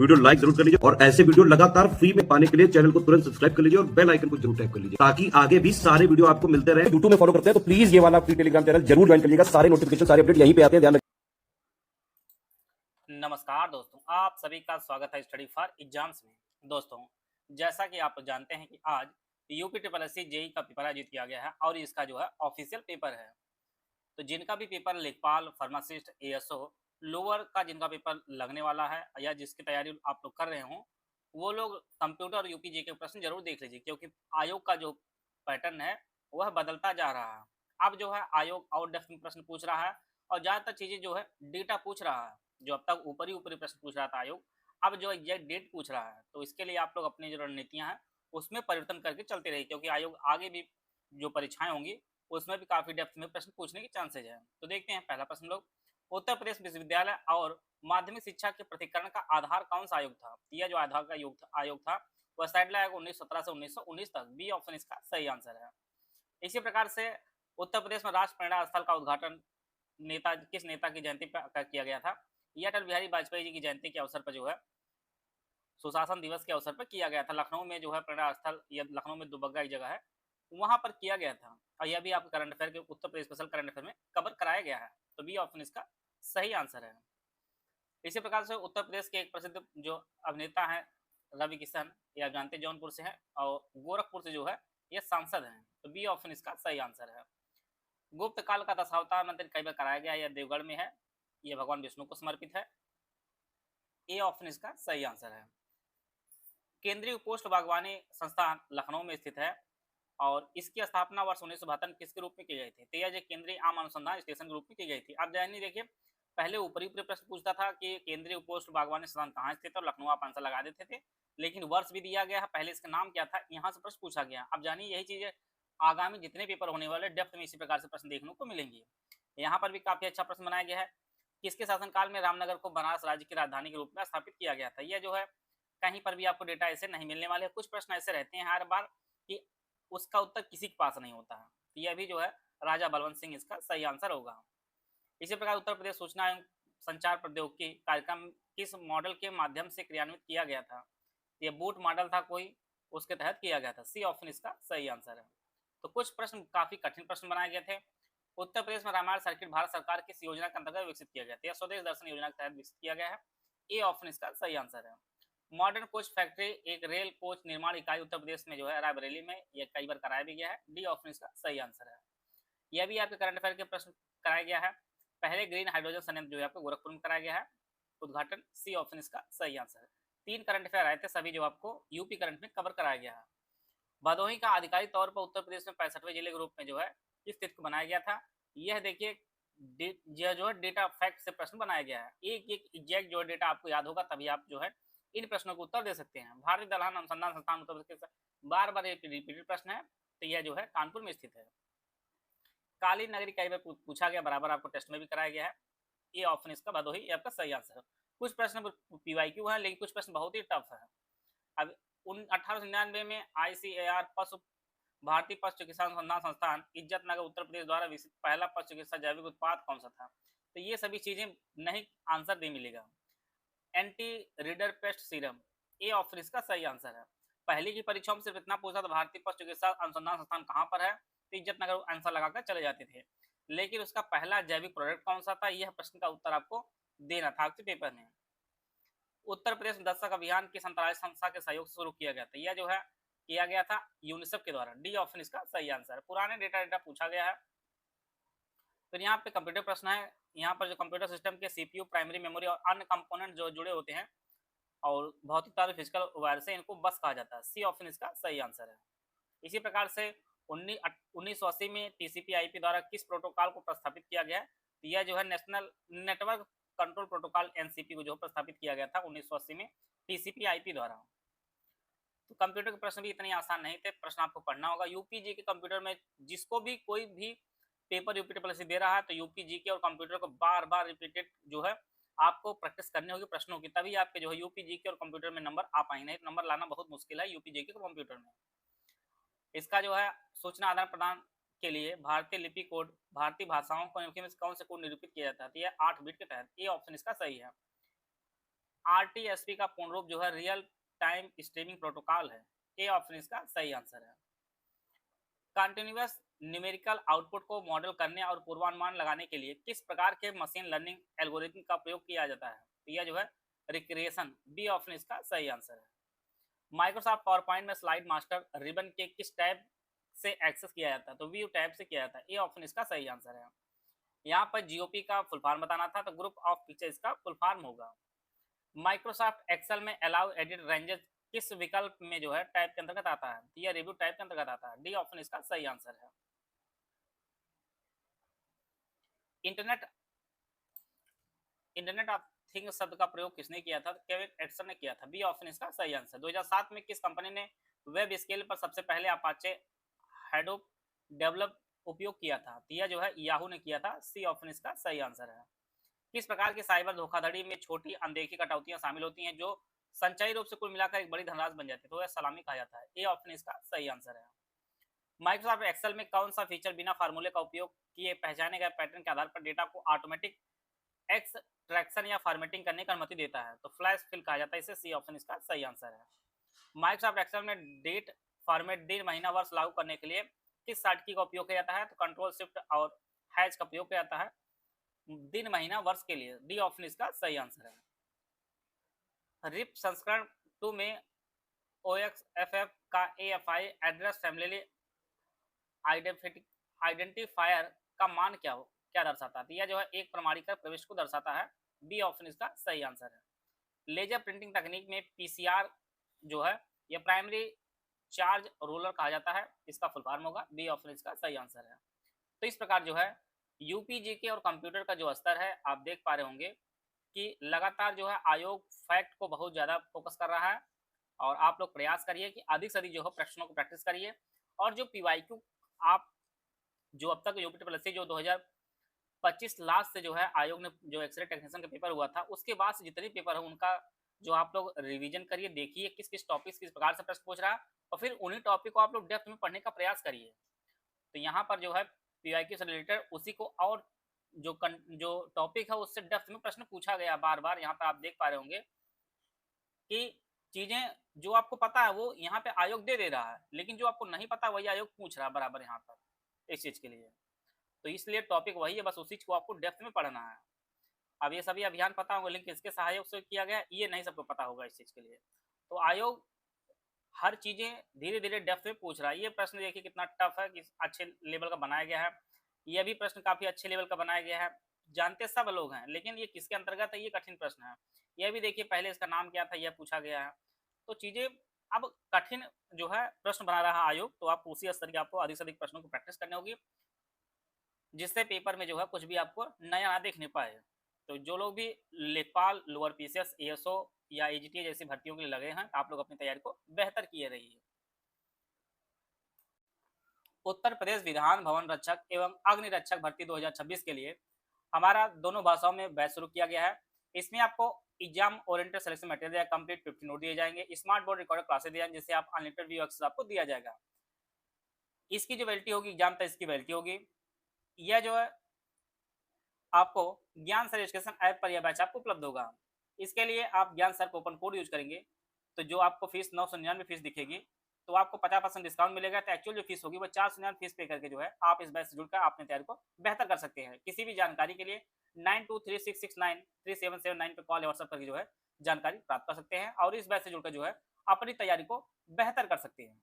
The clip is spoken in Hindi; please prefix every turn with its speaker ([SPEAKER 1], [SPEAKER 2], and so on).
[SPEAKER 1] वीडियो लाइक जरूर कर लीजिए और ऐसे वीडियो लगातार फ्री में पाने के लिए चैनल को तुरंत सब्सक्राइब कर लीजिए और बेल आइकन को जरूर टैप कर लीजिए ताकि आगे भी सारे वीडियो आपको मिलते रहे। यूट्यूब में फॉलो करते हैं तो प्लीज ये वाला फ्री टेलीग्राम चैनल जरूर ज्वाइन कर लीजिएगा। सारे नोटिफिकेशन सारे अपडेट यहीं पे आते हैं, ध्यान रखिए।
[SPEAKER 2] नमस्कार दोस्तों, आप सभी का स्वागत है स्टडी फॉर एग्जाम्स में। दोस्तों, जैसा कि आप जानते हैं कि आज यूपी ट्रिपल एससी जेई का पेपर आयोजित किया गया है और इसका जो है ऑफिशियल पेपर है। तो जिनका भी पेपर लेखपाल, फार्मासिस्ट, एएसओ, लोअर का जिनका पेपर लगने वाला है या जिसकी तैयारी आप लोग कर रहे हो, वो लोग कंप्यूटर और यूपी जी के प्रश्न जरूर देख लीजिए, क्योंकि आयोग का जो पैटर्न है वह बदलता जा रहा है। अब जो है आयोग आउट डेप्थ में प्रश्न पूछ रहा है और ज़्यादातर चीज़ें जो है डेटा पूछ रहा है। जो अब तक ऊपरी ऊपरी प्रश्न पूछ रहा था आयोग, अब जो एग्जैक्ट डेट पूछ रहा है। तो इसके लिए आप लोग अपनी जो रणनीतियाँ हैं उसमें परिवर्तन करके चलते रहिए, क्योंकि आयोग आगे भी जो परीक्षाएं होंगी उसमें भी काफी डेप्थ में प्रश्न पूछने के चांसेज है। तो देखते हैं पहला प्रश्न लोग, उत्तर प्रदेश विश्वविद्यालय और माध्यमिक शिक्षा के प्रतिकरण का आधार कौन सा आयोग था? यह जो आधार का आयोग था वह सैडला आयोग 1917 से 1919 तक। बी ऑप्शन इसका सही आंसर है। इसी प्रकार से उत्तर प्रदेश में राष्ट्र प्रेरणा स्थल का उद्घाटन किस नेता की जयंती पर किया गया था? यह अटल बिहारी वाजपेयी जी की जयंती के अवसर पर जो है सुशासन दिवस के अवसर पर किया गया था। लखनऊ में जो है प्रेरणा स्थल, या लखनऊ में दुबग्गा एक जगह है, वहां पर किया गया था। और यह भी आपके करंट अफेयर के Uttar Pradesh special current affair में कवर कराया गया है। तो बी ऑप्शन इसका सही आंसर है। इसी प्रकार से उत्तर प्रदेश के एक प्रसिद्ध जो अभिनेता है रवि किशन, ये आप जानते जौनपुर से है और गोरखपुर से जो है ये सांसद हैं। तो बी ऑप्शन इसका सही आंसर है। गुप्त काल का दशावतार मंदिर कई बार कराया गया है, यह देवगढ़ में है, यह भगवान विष्णु को समर्पित है। ए ऑप्शन इसका सही आंसर है। केंद्रीय पोस्ट बागवानी संस्थान लखनऊ में स्थित है और इसकी स्थापना वर्ष 1972 किसके रूप में की गई थी? तो यह जो केंद्रीय आम अनुसंधान स्टेशन के रूप में की गई थी। अब जानिए, देखिए पहले ऊपरी ऊपरी प्रश्न पूछता था कि केंद्रीय पोस्ट बागवानी संस्थान कहाँ स्थित है और लखनऊ आप आंसर लगा देते थे, लेकिन वर्ष भी दिया गया है, पहले इसका नाम क्या था, यहाँ से प्रश्न पूछा गया। अब जानिए, यही चीजें आगामी जितने पेपर होने वाले डेप्थ में इसी प्रकार से प्रश्न देखने को मिलेंगे। यहाँ पर भी काफी अच्छा प्रश्न बनाया गया है। किसके शासनकाल में रामनगर को बनारस राज्य की राजधानी के रूप में स्थापित किया गया था? यह जो है कहीं पर भी आपको डेटा ऐसे नहीं मिलने वाले। कुछ प्रश्न ऐसे रहते हैं हर बार कि उसका उत्तर किसी के पास नहीं होता है। यह भी जो है राजा बलवंत सिंह इसका सही आंसर होगा। इसी प्रकार उत्तर प्रदेश सूचना एवं संचार प्रौद्योगिकी कार्यक्रम किस मॉडल के माध्यम से क्रियान्वित किया गया था? यह बूट मॉडल था कोई, उसके तहत किया गया था। सी ऑप्शन इसका सही आंसर है। तो कुछ प्रश्न काफी कठिन प्रश्न बनाए गए थे। उत्तर प्रदेश में रामायण सर्किट भारत सरकार किस योजना के अंतर्गत विकसित किया गया था? यह स्वदेश दर्शन योजना के तहत विकसित किया गया है। ए ऑप्शन इसका सही आंसर है। मॉडर्न कोच फैक्ट्री एक रेल कोच निर्माण इकाई उत्तर प्रदेश में जो है रायबरेली में, यह कई बार कराया भी गया है। डी ऑप्शन इसका सही आंसर है। यह भी आपके करंट अफेयर के प्रश्न कराया गया है। पहले ग्रीन हाइड्रोजन संयंत्र जो है आपको गोरखपुर में कराया गया है उद्घाटन। सी ऑप्शन इसका सही आंसर है। 3 करंट अफेयर आए थे, सभी जो आपको यूपी करंट में कवर कराया गया है। भदोही का आधिकारिक तौर पर उत्तर प्रदेश में 65वें जिले के रूप में जो है किस तिथि को बनाया गया था? यह देखिए यह जो है डेटा फैक्ट से प्रश्न बनाया गया है। एक एक एग्जैक्ट जो डेटा आपको याद होगा तभी आप जो है इन प्रश्नों को उत्तर दे सकते हैं। भारतीय दलहन अनुसंधान संस्थान उत्तर प्रदेश के बार बार रिपीटेड प्रश्न है, तो यह जो है कानपुर में स्थित है। काली नगरी कई बार पूछा गया, बराबर आपको टेस्ट में भी कराया गया है। ये ऑप्शन इसका भदोही आपका सही आंसर है। कुछ प्रश्न पीवाईक्यू है, लेकिन कुछ प्रश्न बहुत ही टफ है। अब 1899 में ICAR पशु भारतीय पशु चिकित्सा अनुसंधान संस्थान इज्जत नगर उत्तर प्रदेश द्वारा विकसित पहला पशु चिकित्सा जैविक उत्पाद कौन सा था? तो ये सभी चीजें नहीं आंसर दे मिलेगा। Anti reader paste serum, A option इसका सही आंसर है। पहले की परीक्षाओं में सिर्फ इतना पूछा था भारतीय पशु चिकित्सा अनुसंधान संस्थान कहाँ पर है, तो इज्जत नगर आंसर लगाकर चले जाते थे, लेकिन उसका पहला जैविक प्रोडक्ट कौन सा था, यह प्रश्न का उत्तर आपको देना था आपके पेपर में। उत्तर प्रदेश में दस्तक अभियान किस अंतर्राष्ट्रीय संस्था के सहयोग से शुरू किया गया था? यह जो है किया गया था यूनिसेफ के द्वारा। डी ऑप्शन इसका सही आंसर है। पुराने डेटा पूछा गया है। फिर यहाँ पे कंप्यूटर प्रश्न है। यहाँ पर जो कंप्यूटर सिस्टम के CPU, प्राइमरी मेमोरी और अन्य कंपोनेंट जो जुड़े होते हैं और भौतिक तार फिजिकल वायर से, इनको बस कहा जाता है। सी ऑप्शन इसका सही आंसर है। इसी प्रकार से 1980 में TCP/IP द्वारा किस प्रोटोकॉल को प्रस्तावित किया गया? यह जो है national network control protocol NCP को जो प्रस्तावित किया गया था 1980 में TCP/IP द्वारा। तो कंप्यूटर के प्रश्न भी इतने आसान नहीं थे, प्रश्न आपको पढ़ना होगा। यूपीजी के कंप्यूटर में जिसको भी कोई भी पेपर यूपी ट्रिपल एससी दे रहा है, तो यूपीजी के और कंप्यूटर को बार बार रिपीटेड जो है आपको प्रैक्टिस करनी होगी प्रश्नों की, तभी आपके जो है यूपीजी के और कंप्यूटर में नंबर आ पाएंगे। नहीं नंबर लाना बहुत मुश्किल है यूपीजी के कंप्यूटर में। इसका जो है सूचना आदान प्रदान के लिए भारतीय लिपि कोड भारतीय भाषाओं को कौन से कोड निरूपित किया जाता है? यह 8 बिट के तहत। ये ऑप्शन इसका सही है। RTSP का पूर्ण रूप जो है रियल टाइम स्ट्रीमिंग प्रोटोकॉल है। ए ऑप्शन इसका सही आंसर है। कंटिन्यूअस न्यूमेरिकल आउटपुट को मॉडल करने और पूर्वानुमान लगाने के लिए किस प्रकार के मशीन लर्निंग एल्गोरिथम का प्रयोग किया जाता है? तो यह जो है रिक्रिएशन, बी ऑप्शन इसका सही आंसर है। माइक्रोसॉफ्ट पावर पॉइंट में स्लाइड मास्टर रिबन के किस टैब से एक्सेस किया जाता है? तो व्यू टैब से किया जाता है। ए ऑप्शन इसका सही आंसर है। यहाँ पर जीओपी का फुल फॉर्म बताना था, तो ग्रुप ऑफ पिक्चर इसका फुल फॉर्म होगा। माइक्रोसॉफ्ट एक्सेल में अलाउ एडिट रेंजेस किस विकल्प में जो है टाइप के अंतर्गत आता है? तो यह रिव्यू टाइप के अंतर्गत आता है। डी ऑप्शन इसका सही आंसर है। इंटरनेट इंटरनेट ऑफ थिंग्स शब्द का प्रयोग किसने किया था? केविन एडसन ने किया था। बी ऑप्शन इसका सही आंसर। 2007 में किस कंपनी ने वेब स्केल पर सबसे पहले अपाचे हेडोप डेवलप उपयोग किया था? तो यह जो है याहू ने किया था। सी ऑप्शन इसका सही आंसर है। किस प्रकार की साइबर धोखाधड़ी में छोटी अनदेखी कटौतियां शामिल होती हैं जो संचयी रूप से कुल मिलाकर एक बड़ी धनराशि बन जाती है? तो वह सलामी कहा जाता है। ए ऑप्शन इसका सही आंसर है। माइक्रोसॉफ्ट एक्सेल में कौन सा फीचर बिना फार्मूले का उपयोग किए पहचाने गए पैटर्न के आधार पर डेटा को ऑटोमेटिक एक्सट्रैक्शन या फॉर्मेटिंग करने की अनुमति देता है? तो फ्लैश फिल कहा जाता है इसे। सी ऑप्शन इसका सही आंसर है। माइक्रोसॉफ्ट एक्सेल में डेट फॉर्मेट दिन महीना वर्ष लागू करने के लिए किस शॉर्टकी का उपयोग किया जाता है? तो कंट्रोल शिफ्ट और हैश का उपयोग किया जाता है दिन महीना वर्ष के लिए। डी ऑप्शन इसका सही आंसर है। रिप संस्करण 2 में OXFF का AFI एड्रेस फैमिली आइडेंटिफायर का मान क्या दर्शाता है? यह जो है एक प्रमाणीकरण प्रविष्टि को दर्शाता है। बी ऑप्शन इसका सही आंसर है। लेजर प्रिंटिंग तकनीक में PCR जो है यह प्राइमरी चार्ज रोलर कहा जाता है। इसका फुल फॉर्म होगा। बी ऑप्शन इसका सही आंसर है। तो इस प्रकार जो है यूपीजीके और कंप्यूटर का जो स्तर है आप देख पा रहे होंगे कि लगातार जो है आयोग फैक्ट को बहुत ज़्यादा फोकस कर रहा है और आप लोग प्रयास करिए कि अधिक से अधिक जो है प्रश्नों को प्रैक्टिस करिए। और जो PYQ आप जो अब तक यूपीटीपीएससी जो 2025 लास्ट से जो है आयोग ने जो एक्सरे टेक्नीशियन का पेपर हुआ था उसके बाद से जितने पेपर है उनका जो आप लोग रिवीजन करिए, देखिए किस किस टॉपिक्स किस प्रकार से प्रश्न पूछ रहा है और फिर उन्हीं टॉपिक को आप लोग डेप्थ में पढ़ने का प्रयास करिए। तो यहाँ पर जो है PYQ से रिलेटेड उसी को और जो टॉपिक है उससे डेप्थ में प्रश्न पूछा गया बार बार। यहाँ पर आप देख पा रहे होंगे कि चीजें जो आपको पता है वो यहाँ पे आयोग दे रहा है, लेकिन जो आपको नहीं पता वही आयोग पूछ रहा है बराबर यहाँ पर इस चीज के लिए। तो इसलिए टॉपिक वही है, बस उसी चीज को आपको डेप्थ में पढ़ना है। अब ये सभी अभियान पता होंगे लेकिन किसके सहयोग से किया गया ये नहीं सबको पता होगा इस चीज के लिए। तो आयोग हर चीजें धीरे धीरे डेप्थ में पूछ रहा है। ये प्रश्न देखिए कितना टफ है, कि अच्छे लेवल का बनाया गया है। यह भी प्रश्न काफी अच्छे लेवल का बनाया गया है, जानते सब लोग हैं, लेकिन ये किसके अंतर्गत है ये कठिन प्रश्न है। यह भी देखिए पहले इसका नाम क्या था यह पूछा गया है। तो चीजें अब कठिन जो है प्रश्न बना रहा है आयोग, तो आप उसी स्तर के आपको अधिक से अधिक प्रश्नों को प्रैक्टिस करनी होगी जिससे पेपर में जो है कुछ भी आपको नया ना देखने पाए। तो जो लोग भी लेखपाल, लोअर पीसीएस, एएसओ या एजीटी जैसी भर्तियों के लिए लगे हैं आप लोग अपनी तैयारी को बेहतर किए रहिए। उत्तर प्रदेश विधान भवन रक्षक एवं अग्नि रक्षक भर्ती 2026 के लिए हमारा दोनों भाषाओं में बैच शुरू किया गया है। इसमें आपको exam oriented selection material complete 50 note दिए जाएंगे, स्मार्ट बोर्ड रिकॉर्डेड क्लासेस दिए जाएंगे जिससे आप अनलिमिटेड व्यू एक्सेस आपको दिया जाएगा। इसकी जो वैलिडिटी होगी एग्जाम तक इसकी वैलिडिटी होगी। यह जो है आपको ज्ञान सर एजुकेशन ऐप पर यह बैच आपको उपलब्ध होगा। इसके लिए आप ज्ञान सर कूपन कोड यूज करेंगे तो जो आपको फीस 999 फीस दिखेगी तो आपको 50% डिस्काउंट मिलेगा। तो एक्चुअल जो फीस होगी वो 499 फीस पे करके जो है आप इस बैच से जुड़कर अपनी तैयारी को बेहतर कर सकते हैं। किसी भी जानकारी के लिए 9236693779 पे कॉल या व्हाट्सएप करके जो है जानकारी प्राप्त कर सकते हैं और इस बैच से जुड़कर जो है अपनी तैयारी को बेहतर कर सकते हैं।